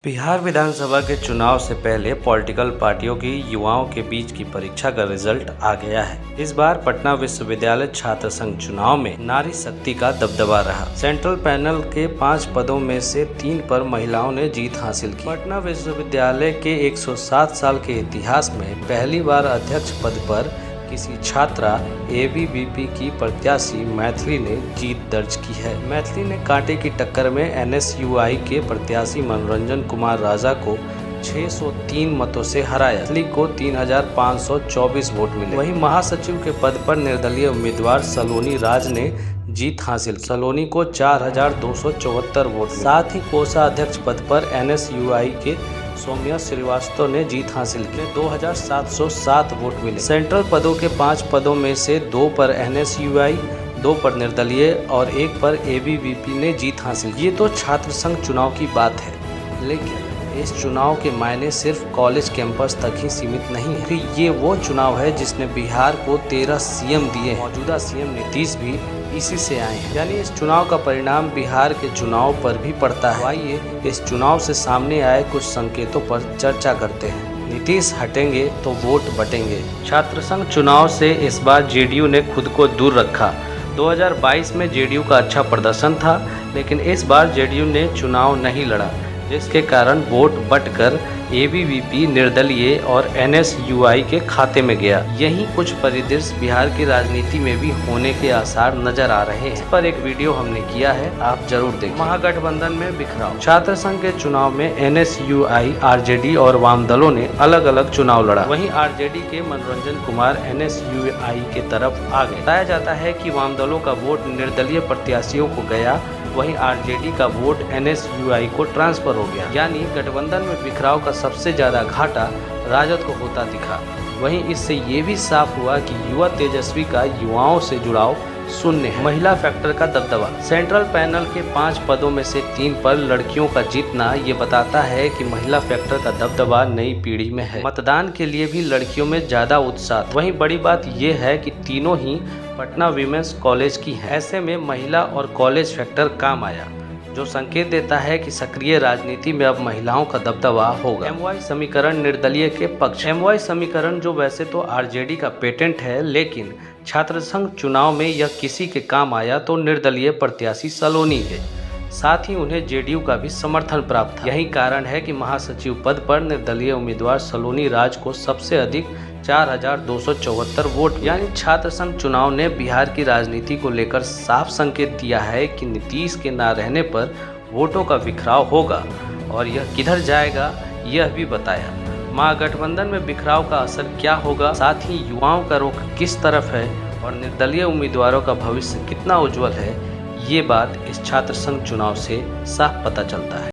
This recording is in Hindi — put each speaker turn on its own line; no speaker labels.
बिहार विधानसभा के चुनाव से पहले पॉलिटिकल पार्टियों की युवाओं के बीच की परीक्षा का रिजल्ट आ गया है। इस बार पटना विश्वविद्यालय छात्र संघ चुनाव में नारी शक्ति का दबदबा रहा। सेंट्रल पैनल के 5 पदों में से 3 पर महिलाओं ने जीत हासिल की। पटना विश्वविद्यालय के 107 साल के इतिहास में पहली बार अध्यक्ष पद पर किसी छात्रा एबीवीपी की प्रत्याशी मैथिली ने जीत दर्ज की है। मैथिली ने कांटे की टक्कर में एनएसयूआई के प्रत्याशी मनोरंजन कुमार राजा को 603 मतों से हराया। मैथिली को 3524 वोट मिले। वहीं महासचिव के पद पर निर्दलीय उम्मीदवार सलोनी राज ने जीत हासिल की। सलोनी को 4274 वोट मिले। साथ ही कोषाध्यक्ष पद पर एनएसयूआई के सौम्या श्रीवास्तव ने जीत हासिल की। 2707 वोट मिले। सेंट्रल पदों के 5 पदों में से 2 पर एनएसयूआई, 2 पर निर्दलीय और 1 पर एबीवीपी ने जीत हासिल की। ये तो छात्र संघ चुनाव की बात है, लेकिन इस चुनाव के मायने सिर्फ कॉलेज कैंपस तक ही सीमित नहीं है। ये वो चुनाव है जिसने बिहार को 13 सीएम दिए। मौजूदा सीएम नीतीश भी इसी से आए हैं, यानी इस चुनाव का परिणाम बिहार के चुनाव पर भी पड़ता है। आइए इस चुनाव से सामने आए कुछ संकेतों पर चर्चा करते हैं। नीतीश हटेंगे तो वोट बटेंगे। छात्र संघ चुनाव से इस बार जेडीयू ने खुद को दूर रखा। 2022 में जेडीयू का अच्छा प्रदर्शन था, लेकिन इस बार जेडीयू ने चुनाव नहीं लड़ा, जिसके कारण वोट बटकर एबीवीपी, निर्दलीय और एनएसयूआई के खाते में गया। यही कुछ परिदृश्य बिहार की राजनीति में भी होने के आसार नजर आ रहे हैं। इस पर एक वीडियो हमने किया है, आप जरूर देखें। महागठबंधन में बिखराव। छात्र संघ के चुनाव में एनएसयूआई, आरजेडी और वाम दलों ने अलग अलग चुनाव लड़ा। वहीं आरजेडी के मनोरंजन कुमार एनएसयूआई के तरफ आ गए। बताया जाता है कि वाम दलों का वोट निर्दलीय प्रत्याशियों को गया, वहीं आरजेडी का वोट एनएसयूआई को ट्रांसफर हो गया। यानी गठबंधन में बिखराव का सबसे ज्यादा घाटा राजद को होता दिखा। वहीं इससे ये भी साफ हुआ कि युवा तेजस्वी का युवाओं से जुड़ाव शून्य है। महिला फैक्टर का दबदबा। सेंट्रल पैनल के 5 पदों में से 3 पर लड़कियों का जीतना ये बताता है कि महिला फैक्टर का दबदबा नई पीढ़ी में है। मतदान के लिए भी लड़कियों में ज्यादा उत्साह। वहीं बड़ी बात यह है कि तीनों ही पटना विमेंस कॉलेज की है। ऐसे में महिला और कॉलेज फैक्टर काम आया, जो संकेत देता है कि सक्रिय राजनीति में अब महिलाओं का दबदबा होगा। एमवाई समीकरण निर्दलीय के पक्ष। एमवाई समीकरण जो वैसे तो आरजेडी का पेटेंट है, लेकिन छात्र संघ चुनाव में यह किसी के काम आया तो निर्दलीय प्रत्याशी सलोनी के। साथ ही उन्हें जेडीयू का भी समर्थन प्राप्त था। यही कारण है कि महासचिव पद पर निर्दलीय उम्मीदवार सलोनी राज को सबसे अधिक 4274 वोट। यानी छात्र संघ चुनाव ने बिहार की राजनीति को लेकर साफ संकेत दिया है कि नीतीश के ना रहने पर वोटों का बिखराव होगा, और यह किधर जाएगा यह भी बताया। महागठबंधन में बिखराव का असर क्या होगा, साथ ही युवाओं का रुख किस तरफ है और निर्दलीय उम्मीदवारों का भविष्य कितना उज्जवल है, ये बात इस छात्र संघ चुनाव से साफ पता चलता है।